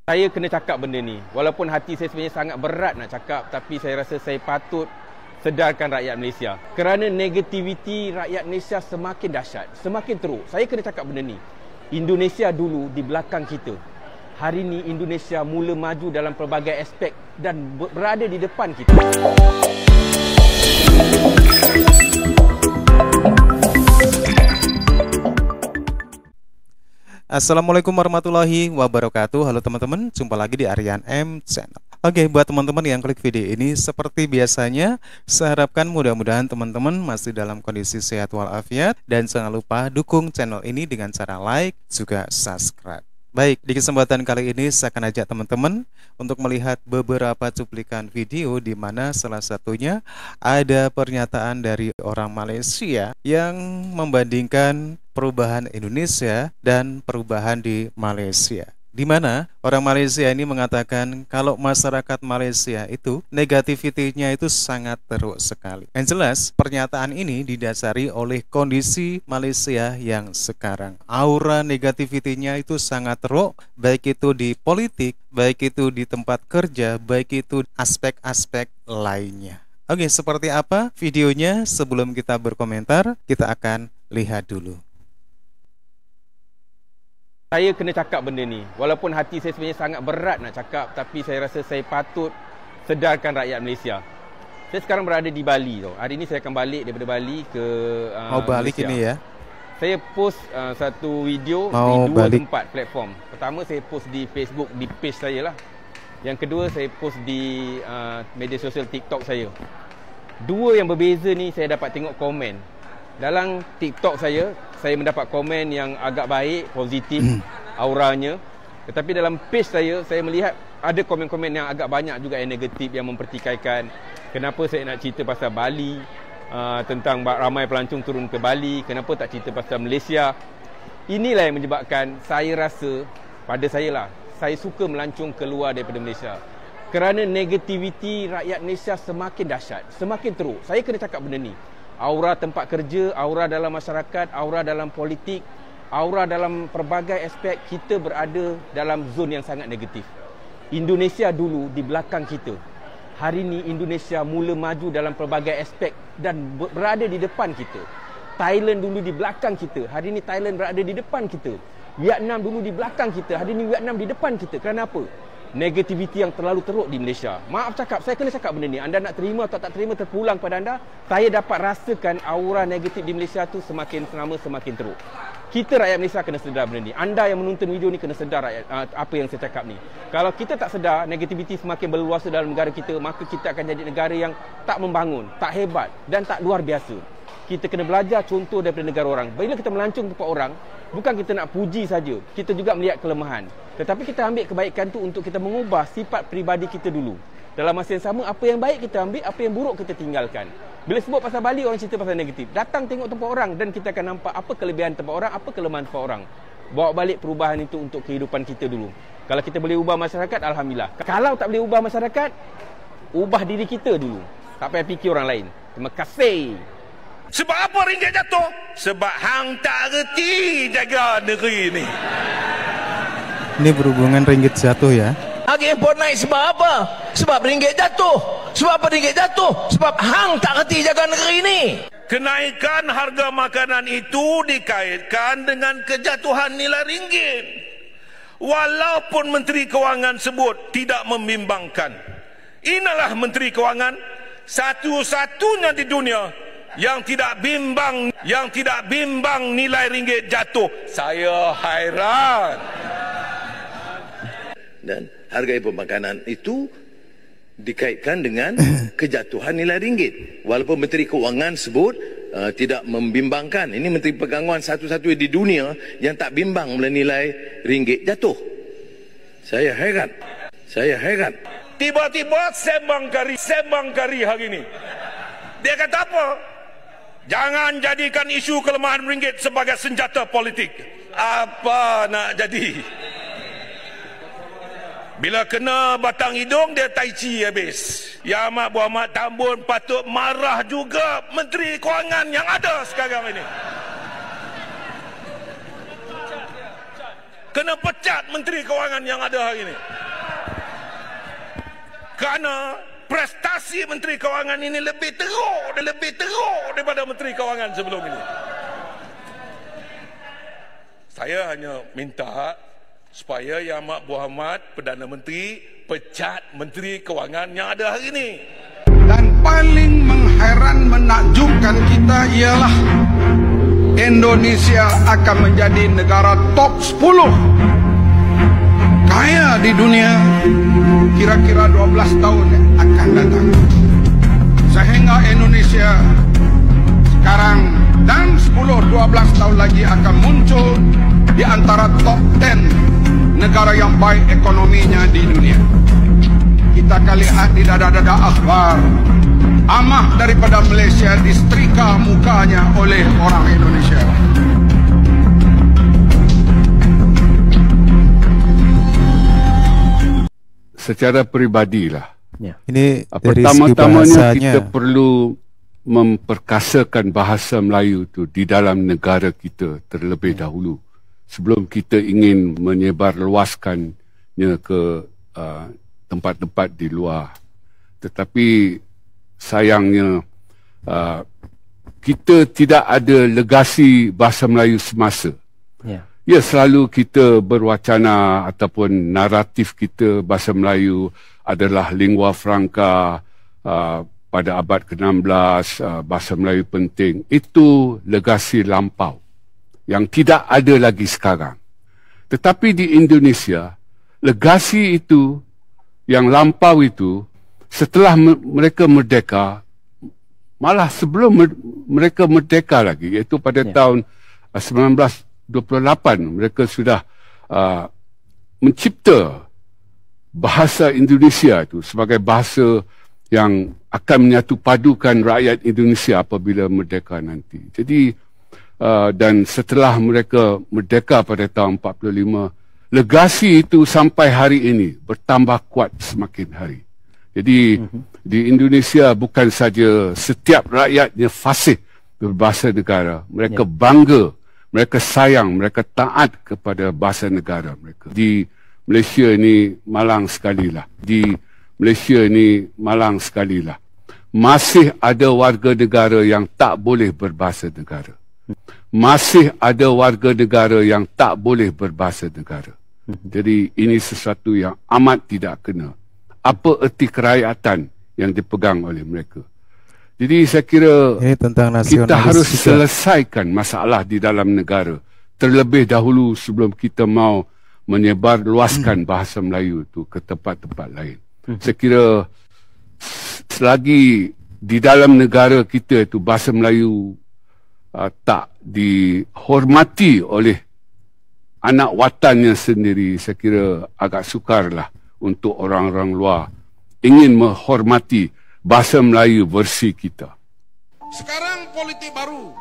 Saya kena cakap benda ni. Walaupun hati saya sebenarnya sangat berat nak cakap, tapi saya rasa saya patut sedarkan rakyat Malaysia. Kerana negativiti rakyat Malaysia semakin dahsyat, semakin teruk. Saya kena cakap benda ni. Indonesia dulu di belakang kita. Hari ni Indonesia mula maju dalam pelbagai aspek dan berada di depan kita. Assalamualaikum warahmatullahi wabarakatuh. Halo teman-teman, jumpa lagi di Aryan M Channel. Oke, buat teman-teman yang klik video ini, seperti biasanya, saya harapkan mudah-mudahan teman-teman masih dalam kondisi sehat walafiat. Dan jangan lupa dukung channel ini dengan cara like, juga subscribe. Baik, di kesempatan kali ini saya akan ajak teman-teman untuk melihat beberapa cuplikan video di mana salah satunya ada pernyataan dari orang Malaysia yang membandingkan perubahan Indonesia dan perubahan di Malaysia. Di mana orang Malaysia ini mengatakan kalau masyarakat Malaysia itu negativitinya itu sangat teruk sekali. Yang jelas pernyataan ini didasari oleh kondisi Malaysia yang sekarang. Aura negativitinya itu sangat teruk, baik itu di politik, baik itu di tempat kerja, baik itu aspek-aspek lainnya. Oke, seperti apa videonya? Sebelum kita berkomentar, kita akan lihat dulu. Saya kena cakap benda ni. Walaupun hati saya sebenarnya sangat berat nak cakap, tapi saya rasa saya patut sedarkan rakyat Malaysia. Saya sekarang berada di Bali tau. Hari ini saya akan balik daripada Bali ke mau balik Malaysia. Ini ya. Saya post satu video mau di dua balik. tempat platform. Pertama saya post di Facebook, di page saya lah. Yang kedua saya post di media sosial TikTok saya. Dua yang berbeza ni saya dapat tengok komen. Dalam TikTok saya mendapat komen yang agak baik, positif auranya. Tetapi dalam page saya melihat ada komen-komen yang agak banyak juga yang negatif, yang mempertikaikan kenapa saya nak cerita pasal Bali, tentang ramai pelancong turun ke Bali, kenapa tak cerita pasal Malaysia. Inilah yang menyebabkan saya rasa, pada saya lah, saya suka melancong keluar daripada Malaysia. Kerana negativiti rakyat Malaysia semakin dahsyat, semakin teruk. Saya kena cakap benda ni. Aura tempat kerja, aura dalam masyarakat, aura dalam politik, aura dalam pelbagai aspek, kita berada dalam zon yang sangat negatif. Indonesia dulu di belakang kita. Hari ni Indonesia mula maju dalam pelbagai aspek dan berada di depan kita. Thailand dulu di belakang kita, hari ni Thailand berada di depan kita. Vietnam dulu di belakang kita, hari ni Vietnam di depan kita. Kerana apa? Negativiti yang terlalu teruk di Malaysia. Maaf cakap, saya kena cakap benda ni. Anda nak terima atau tak terima terpulang pada anda. Saya dapat rasakan aura negatif di Malaysia tu semakin lama semakin teruk. Kita rakyat Malaysia kena sedar benda ni. Anda yang menonton video ni kena sedar apa yang saya cakap ni. Kalau kita tak sedar, negativiti semakin berluasa dalam negara kita, maka kita akan jadi negara yang tak membangun, tak hebat dan tak luar biasa. Kita kena belajar contoh daripada negara orang. Bila kita melancong tempat orang, bukan kita nak puji saja, kita juga melihat kelemahan. Tetapi kita ambil kebaikan tu untuk kita mengubah sifat peribadi kita dulu. Dalam masa yang sama, apa yang baik kita ambil, apa yang buruk kita tinggalkan. Bila sebut pasal Bali, orang cerita pasal negatif. Datang tengok tempat orang dan kita akan nampak apa kelebihan tempat orang, apa kelemahan tempat orang. Bawa balik perubahan itu untuk kehidupan kita dulu. Kalau kita boleh ubah masyarakat, Alhamdulillah. Kalau tak boleh ubah masyarakat, ubah diri kita dulu. Tak payah fikir orang lain. Terima kasih. Sebab apa ringgit jatuh? Sebab hang tak reti jaga negeri ni. Ini berhubungan ringgit jatuh ya. Harga import naik sebab apa? Sebab ringgit jatuh. Sebab apa ringgit jatuh? Sebab hang tak reti jaga negeri ni. Kenaikan harga makanan itu dikaitkan dengan kejatuhan nilai ringgit. Walaupun Menteri Kewangan sebut tidak membimbangkan. Inilah Menteri Kewangan satu-satunya di dunia yang tidak bimbang nilai ringgit jatuh. Saya hairan. Dan harga import makanan itu dikaitkan dengan kejatuhan nilai ringgit. Walaupun Menteri Kewangan sebut tidak membimbangkan. Ini Menteri Perdagangan satu-satunya di dunia yang tak bimbang bila nilai ringgit jatuh. Saya heran. Tiba-tiba sembang kari hari ini. Dia kata apa? Jangan jadikan isu kelemahan ringgit sebagai senjata politik. Apa nak jadi? Bila kena batang hidung, dia tai chi habis. Ya Amat Buah Mat Tambun patut marah juga Menteri Kewangan yang ada sekarang ini. kena pecat Menteri Kewangan yang ada hari ini. Kerana prestasi Menteri Kewangan ini lebih teruk daripada Menteri Kewangan sebelum ini. Saya hanya minta supaya Yang Amat Berhormat Perdana Menteri pecat Menteri Kewangan yang ada hari ini. Dan paling mengheran menakjubkan kita ialah Indonesia akan menjadi negara top 10 kaya di dunia kira-kira 12 tahun akan datang. Sehingga Indonesia sekarang dan 10-12 tahun lagi akan muncul di antara top 10 negara yang baik ekonominya di dunia. Kita akan lihat di dada-dada akhbar amah daripada Malaysia disetrika mukanya oleh orang Indonesia. Secara peribadilah, Ini dari pertama-tamanya kita perlu memperkasakan bahasa Melayu itu di dalam negara kita terlebih dahulu sebelum kita ingin menyebarluaskannya ke tempat-tempat di luar. Tetapi sayangnya kita tidak ada legasi bahasa Melayu semasa. Ya, selalu kita berwacana ataupun naratif kita bahasa Melayu adalah lingua franca pada abad ke-16, bahasa Melayu penting. Itu legasi lampau yang tidak ada lagi sekarang. Tetapi di Indonesia, legasi itu yang lampau itu setelah mereka merdeka, malah sebelum mereka merdeka lagi, iaitu pada tahun 1928 mereka sudah mencipta bahasa Indonesia itu sebagai bahasa yang akan menyatu padukan rakyat Indonesia apabila merdeka nanti. Jadi dan setelah mereka merdeka pada tahun 45, legasi itu sampai hari ini bertambah kuat semakin hari. Jadi di Indonesia bukan saja setiap rakyatnya fasih berbahasa negara, mereka bangga, mereka sayang, mereka taat kepada bahasa negara mereka. Di Malaysia ini malang sekali lah. Masih ada warga negara yang tak boleh berbahasa negara. Jadi ini sesuatu yang amat tidak kena. Apa erti kerakyatan yang dipegang oleh mereka? Jadi saya kira kita harus selesaikan masalah di dalam negara terlebih dahulu sebelum kita mau menyebarluaskan bahasa Melayu itu ke tempat-tempat lain. Saya kira selagi di dalam negara kita itu bahasa Melayu tak dihormati oleh anak watannya sendiri, saya kira agak sukarlah untuk orang-orang luar ingin menghormati bahasa Melayu versi kita. Sekarang politik baru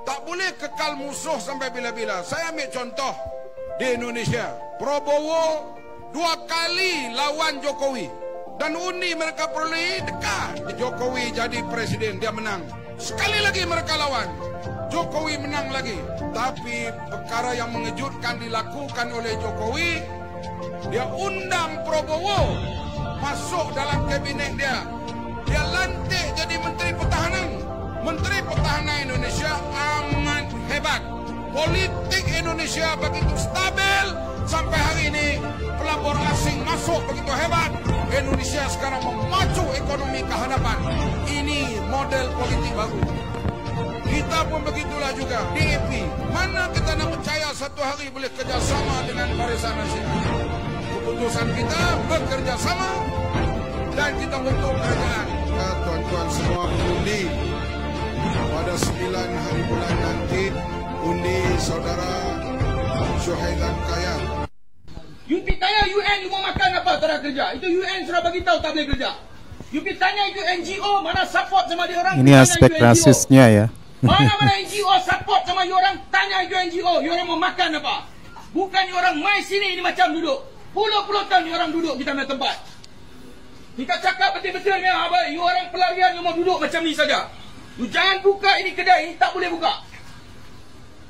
tak boleh kekal musuh sampai bila-bila. Saya ambil contoh di Indonesia, Prabowo 2 kali lawan Jokowi dan undi mereka peroleh dekat. Jokowi jadi presiden, dia menang. Sekali lagi mereka lawan, Jokowi menang lagi. Tapi perkara yang mengejutkan dilakukan oleh Jokowi, dia undang Prabowo masuk dalam kabinet dia. Dia lantik jadi Menteri Pertahanan. Menteri Pertahanan Indonesia amat hebat. Politik Indonesia begitu stabil sampai hari ini. Pelabur asing masuk begitu hebat. Indonesia sekarang memacu ekonomi ke hadapan. Ini model politik baru. Kita pun begitulah juga. DAP, mana kita nak percaya satu hari boleh kerjasama dengan Barisan Nasional? Keputusan kita bekerjasama dan kita bentuk kerajaan. Tuan-tuan semua mengundi pada 9 hari bulan nanti, undi saudara Syuhaidan Kaya. You pergi tanya UN you mau makan apa tak kerja. Itu UN sudah bagi tahu tak boleh kerja. You pergi tanya itu NGO mana support sama dia orang. Ini aspek rasisnya ya. Mana-mana NGO support sama you orang, tanya you NGO, you orang mau makan apa. Bukan you orang mai sini ini macam duduk. Puluh-puluh tahun you orang duduk kita punya tempat. Kita cakap betul-betul ni, you orang pelarian you mau duduk macam ni saja. You jangan buka ini kedai, ini tak boleh buka.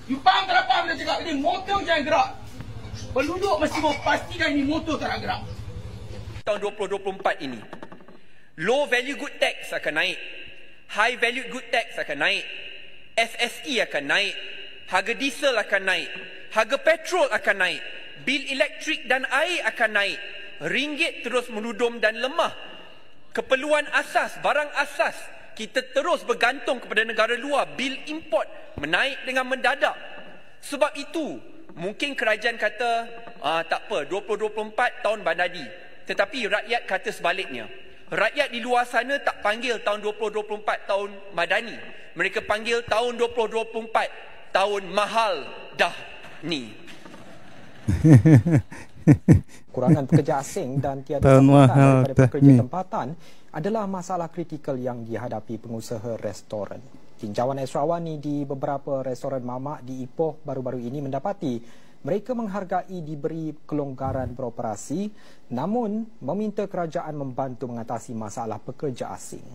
You faham tak apa kita cakap? Ini motor jangan gerak. Penduduk mesti memastikan ini motor tak nak gerak. Tahun 2024 ini, low value good tax akan naik, high value good tax akan naik, FSE akan naik, harga diesel akan naik, harga petrol akan naik, bil elektrik dan air akan naik, ringgit terus menudum dan lemah. Keperluan asas, barang asas, kita terus bergantung kepada negara luar, bil import menaik dengan mendadak. Sebab itu, mungkin kerajaan kata, tak apa, 2024 tahun bandadi. Tetapi rakyat kata sebaliknya. Rakyat di luar sana tak panggil tahun 2024 tahun madani. Mereka panggil tahun 2024 tahun mahal dah ni. Kurangan pekerja asing dan tiada tahun mahal daripada pekerja tempatan adalah masalah kritikal yang dihadapi pengusaha restoran. Tinjauan Esrawani di beberapa restoran mamak di Ipoh baru-baru ini mendapati mereka menghargai diberi kelonggaran beroperasi namun meminta kerajaan membantu mengatasi masalah pekerja asing.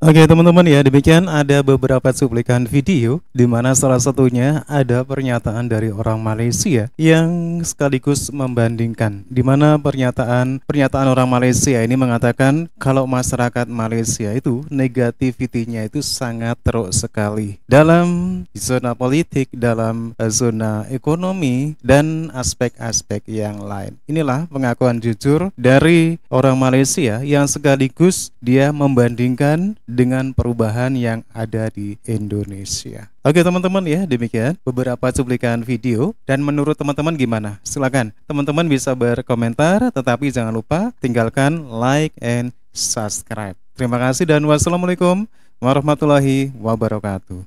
Oke teman-teman ya, demikian ada beberapa cuplikan video di mana salah satunya ada pernyataan dari orang Malaysia yang sekaligus membandingkan, di mana pernyataan orang Malaysia ini mengatakan kalau masyarakat Malaysia itu negativitinya itu sangat teruk sekali dalam zona politik, dalam zona ekonomi dan aspek-aspek yang lain. Inilah pengakuan jujur dari orang Malaysia yang sekaligus dia membandingkan dengan perubahan yang ada di Indonesia. Oke teman-teman ya, demikian beberapa cuplikan video. Dan menurut teman-teman gimana? Silakan teman-teman bisa berkomentar, tetapi jangan lupa tinggalkan like and subscribe. Terima kasih dan wassalamualaikum warahmatullahi wabarakatuh.